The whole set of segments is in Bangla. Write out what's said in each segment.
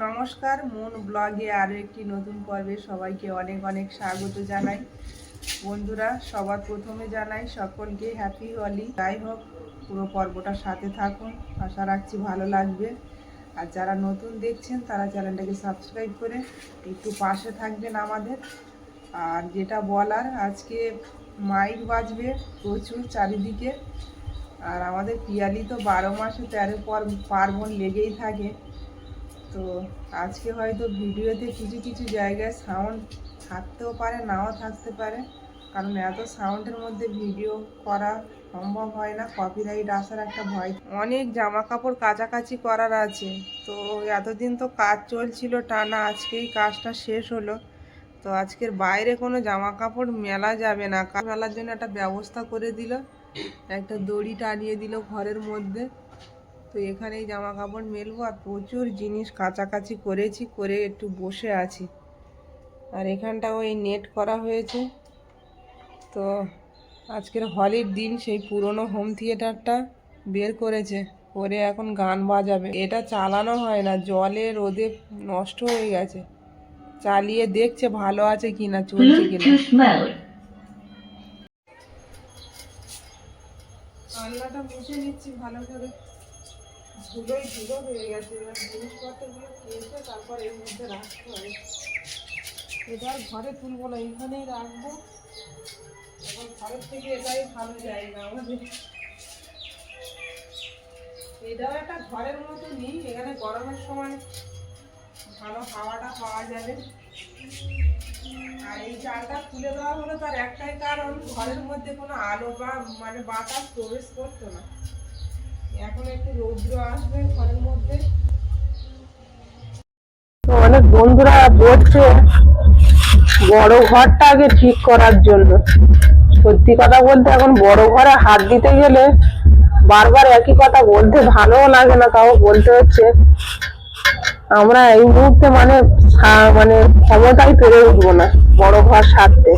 নমস্কার, মন ব্লগে আরও একটি নতুন পর্বে সবাইকে অনেক অনেক স্বাগত জানাই। বন্ধুরা, সবার প্রথমে জানাই সকলকে হ্যাপি হোলি। যাই হোক, পুরো পর্বটার সাথে থাকুন, আশা রাখছি ভালো লাগবে। আর যারা নতুন দেখছেন তারা চ্যানেলটাকে সাবস্ক্রাইব করে একটু পাশে থাকবেন আমাদের। আর যেটা বলার, আজকে মাইক বাজবে প্রচুর চারিদিকে। আর আমাদের পিয়ালি তো 12 মাসে 13 পার্বণ লেগেই থাকে। তো আজকে হয়তো ভিডিওতে কিছু কিছু জায়গায় সাউন্ড থাকতেও পারে, নাও থাকতে পারে, কারণ এত সাউন্ডের মধ্যে ভিডিও করা সম্ভব হয় না, কপিরাইট আসার একটা ভয়। অনেক জামা কাপড় কাচাকাচি করার আছে, তো এতদিন তো কাজ চলছিল টানা, আজকেই কাজটা শেষ হলো। তো আজকের বাইরে কোনো জামা কাপড় মেলা যাবে না, মেলার জন্য একটা ব্যবস্থা করে দিল, একটা দড়ি টানিয়ে দিল ঘরের মধ্যে। তো এখানেই জামা কাপড় মেলবো। আর প্রচুর জিনিস কাচাকাচি করেছি, করে একটু বসে আছি। আর এখানটাও এই নেট করা হয়েছে। তো আজকের হলির দিন সেই পুরনো হোম থিয়েটারটা বের করেছে, করে এখন গান বাজাবে। এটা চালানো হয় না, জলে রোদে নষ্ট হয়ে গেছে। চালিয়ে দেখছে ভালো আছে কিনা, চলছে কিনা। আলনাটা মুছে নিচ্ছি ভালো করে, ধুলো হয়ে গেছে। এবার জিনিসপত্রগুলো কেটে তারপর এর মধ্যে রাখতে হবে। এটা আর ঘরে তুলবো না, এইখানেই রাখবো। এখন ঘরের থেকে এটাই ভালো জায়গা আমাদের। এটাও একটা ঘরের মতো নেই, এখানে গরমের সময় ভালো হাওয়াটা পাওয়া যাবে। আর এই চালটা খুলে দেওয়া হলো তার একটাই কারণ, ঘরের মধ্যে কোনো আলো বা বাতাস প্রবেশ করতো না। এখন একটু রৌদ্র আসবে ঘরের মধ্যে। অনেক বন্ধুরা বলছে বড় ঘরটা আগে ঠিক করার জন্য। সত্যি কথা বলতে এখন বড় ঘরে হাত দিতে গেলে বারবার একই কথা বলতে ভালোও লাগে না, তাও বলতে হচ্ছে। আমরা এই মুহূর্তে মানে ক্ষমতায় পেরে উঠবো না বড় ঘর সারতে।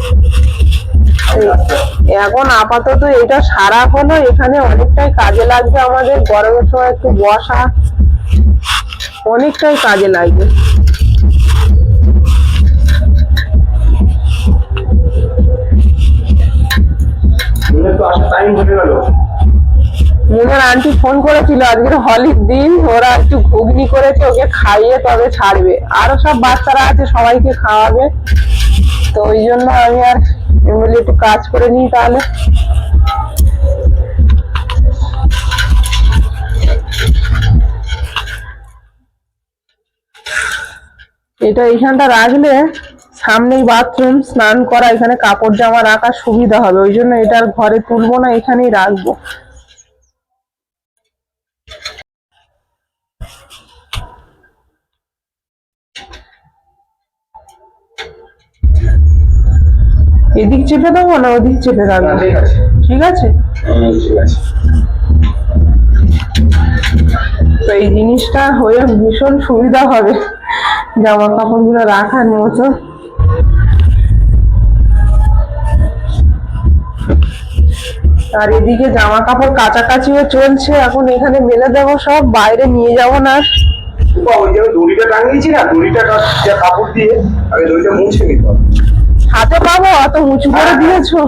এখন আপাতত এটা সারা হলো, এখানে অনেকটাই কাজে লাগবে আমাদের। গরমের সময় একটু বসা অনেকটাই কাজে লাগবে। মুনের আন্টি ফোন করেছিল, আজকে হলির দিন, ওরা একটু ঘুগনি করেছে, ওকে খাইয়ে তবে ছাড়বে। আরো সব বাচ্চারা আছে, সবাইকে খাওয়াবে। তো ওই জন্য আমি আর এমনি একটু কাজ করে নিই তাহলে। এটা এইখানটা রাখলে সামনেই বাথরুম, স্নান করা, এখানে কাপড় জামা রাখার সুবিধা হবে। ওই জন্য এটা আর ঘরে তুলবো না, এখানেই রাখবো। এদিক চেপে দেবো না ওদিক চেপে রাখবো? ঠিক আছে। তো এই জিনিসটা হয়ে ভীষণ সুবিধা হবে জামা কাপড় গুলো রাখার মতো। আর এদিকে জামা কাপড় কাচাকাচিও চলছে, এখন এখানে মেলে দেবো সব, বাইরে নিয়ে যাবো না। দড়িটা টাঙিয়েছি না, দড়িটা কাপড় দিয়ে আগে দড়িটা মুছে নিতে হবে। হাতে পাবো, অত উঁচু করে দিয়েছো।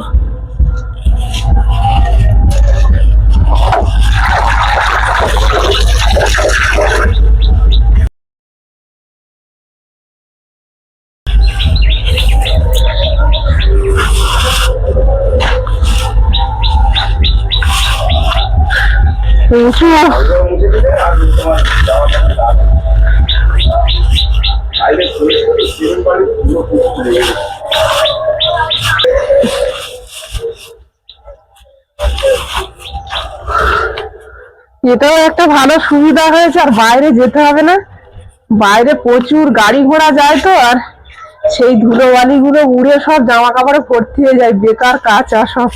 এটাও একটা ভালো সুবিধা হয়েছে, আর বাইরে যেতে হবে না। বাইরে প্রচুর গাড়ি ঘোড়া যায় তো, আর সেই ধুলোবালি গুলো উড়ে সব জামা কাপড়ে ভর্তি হয়ে যায়, বেকার কাঁচা সব।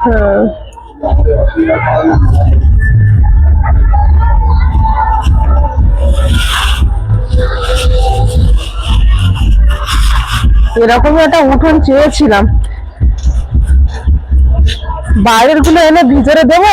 হ্যাঁ এরকমই একটা উঠোন চেয়েছিলাম, বাইরের গুলো এনে ভিতরে দেবো।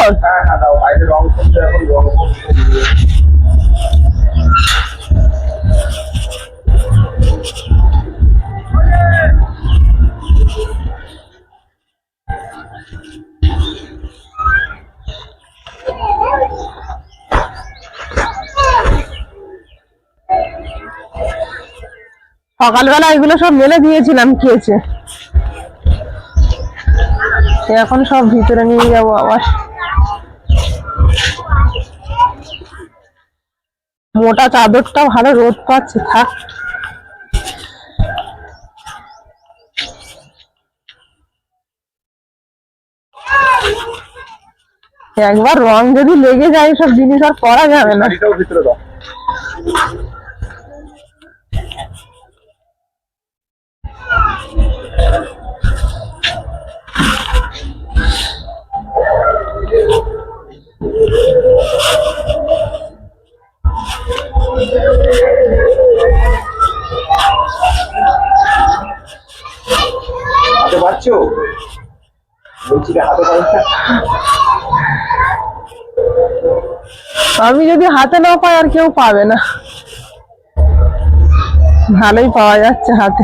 সকালবেলা এগুলো সব মেলে দিয়েছিলাম কেচে, এখন সব ভিতরে নিয়ে যাবো আবার। মোটা চাদরটা ভালো রোদ পাচ্ছে, থাক। একবার রং যদি লেগে যায় সব জিনিস আর করা যাবে না। আমি যদি হাতে না পাই আর কেউ পাবে না, ভালোই পাওয়া যাচ্ছে হাতে।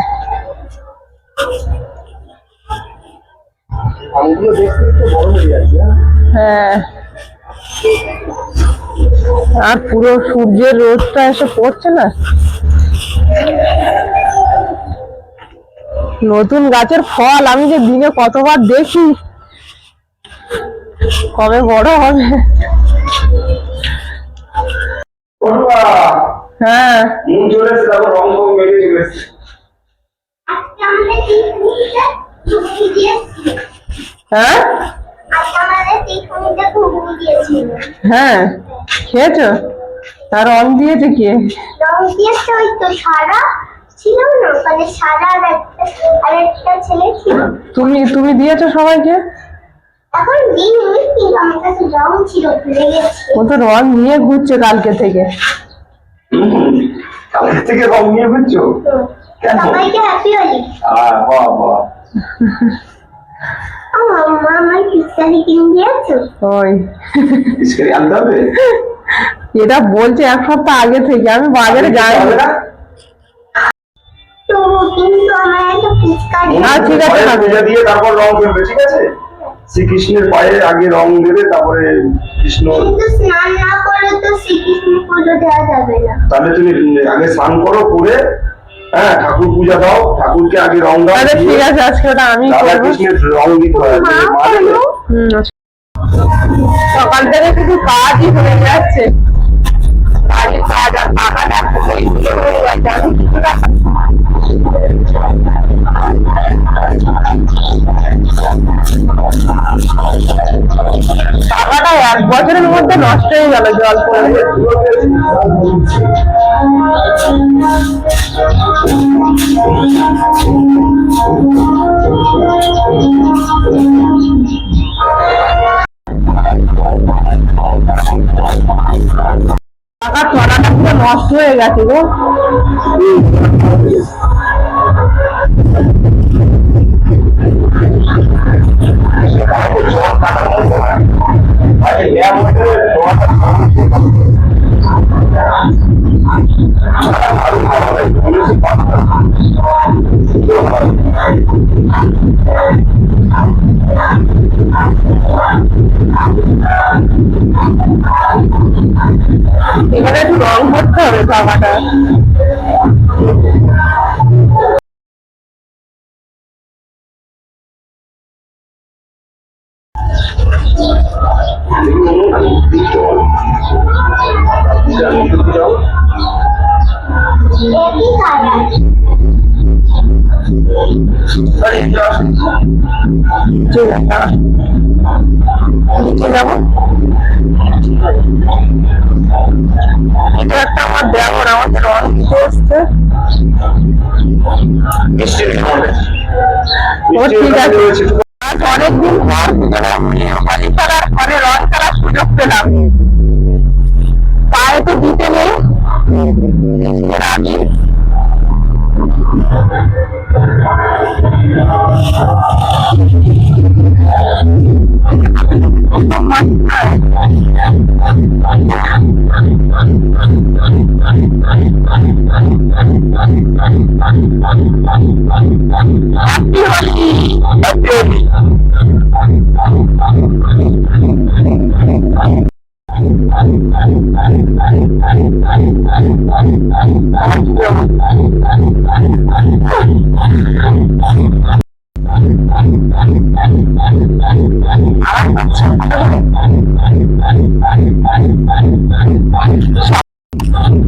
হ্যাঁ, আর পুরো সূর্যের রোদটা এসে পড়ছে না। নতুন গাছের ফল আমি যে দিনে কতবার দেখি, কবে বড় হবে। হ্যাঁ হ্যাঁ হ্যাঁ খেয়েছো? তার রং দিয়েছে কে? রং দিয়েছে ওই তো সারা ছিল না, ওখানে সারা আর একটা ছেলে ছিল। তুমি দিয়েছো সবাইকে? এখন দিন কিন্তু আমার কাছে রং ছিল, ভুলে গেছি। ও তো রং নিয়ে ঘুরছে কালকে থেকে। কালকে থেকে রং নিয়ে ঘুরছো? সবাইকে হ্যাপি হোলি। বাহ বাহ। মাম্মা আমার পিচকারি কিনে দিয়েছো? ওই পিচকারি আনতে হবে? এটা বলছে এক সপ্তাহ আগে থেকে, আমি বাজারে যাই না। তো কিন্তু আমার একটা পিচকারি। ঠিক আছে, পূজা দিয়ে তারপর রং করবে, ঠিক আছে? শ্রীকৃষ্ণের পায়ে আগে রং দেবে, তারপরে কৃষ্ণ। কিন্তু স্নান না করে তো শ্রীকৃষ্ণ পুজো দেওয়া যাবে না। তাহলে তুমি আগে স্নান করো, করে হ্যাঁ ঠাকুর পূজা দাও, ঠাকুরকে আগে রং দাও। ঠিক আছে, আজকে ওটা আমি করবো। কৃষ্ণের রং দিতে হয়। সকাল থেকে শুধু কাজই হয়ে যাচ্ছে, কাজের কাজ আর টাকাটা টাকাটা 1 বছরের মধ্যে নষ্ট হয়ে গেল জল পড়ে। টাকা চড়াটা পুরো নষ্ট হয়ে গেছে গো। এখানে একটু রং করতে হবে জামাটা। একটা আমার দেওয়ার আমাদের রং দিতে এসছে। ও ঠিক আছে, আজ অনেকদিন পর হোলি খেলার মানে রং খেলার সুযোগ পেলাম। পায়ে তো দিতে নেই এর আগে।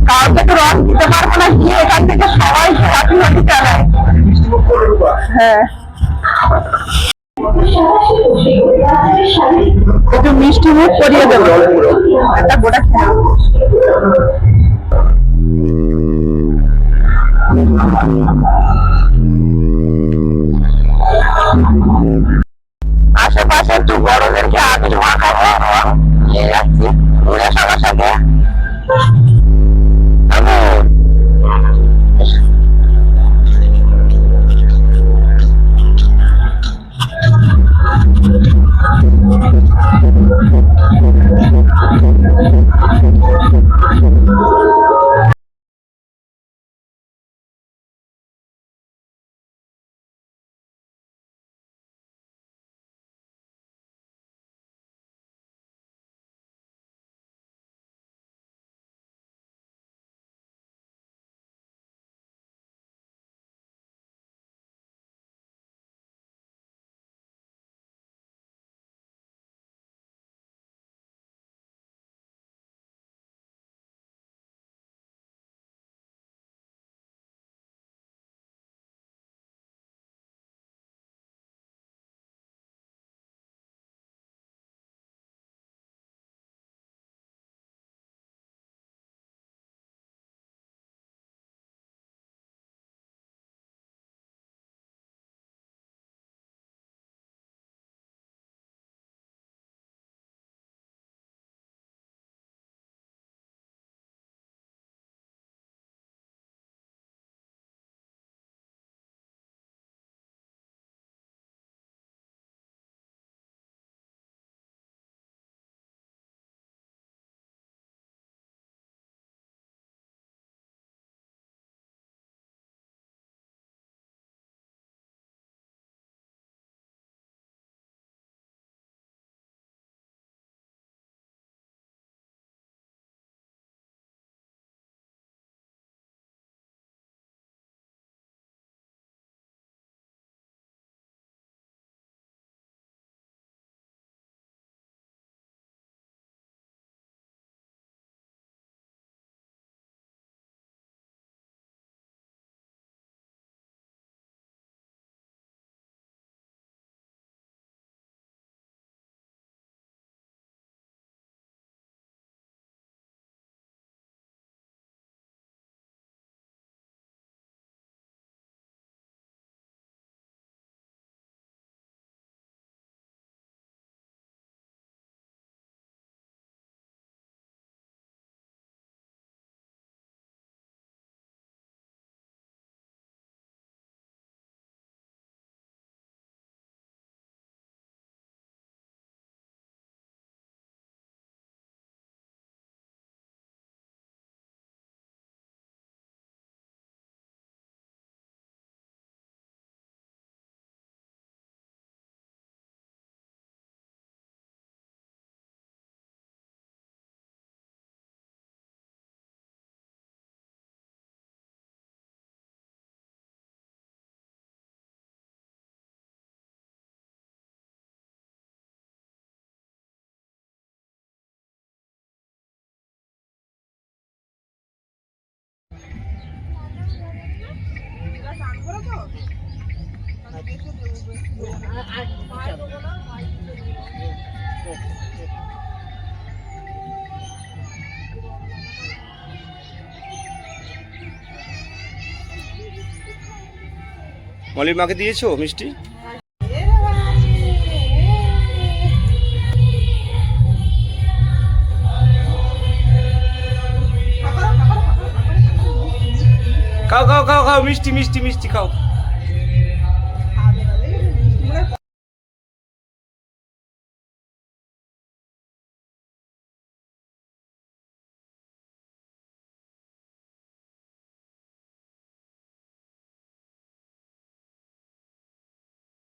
কাউকে তো রং দিতে পারবো না, গিয়ে এখান থেকে সবাই হ্যাপি হোলি চালায়। হ্যাঁ, একটু মিষ্টি মুখ করিয়ে দেবো, একটা গোটা খেয়ে নেবো। আশেপাশে একটু বড়দেরকে আবির মাখাবো, নিয়ে যাচ্ছি ঘুরে সবার সাথে। মলির মাকে দিয়েছো মিষ্টি? খাও খাও খাও খাও মিষ্টি মিষ্টি মিষ্টি খাও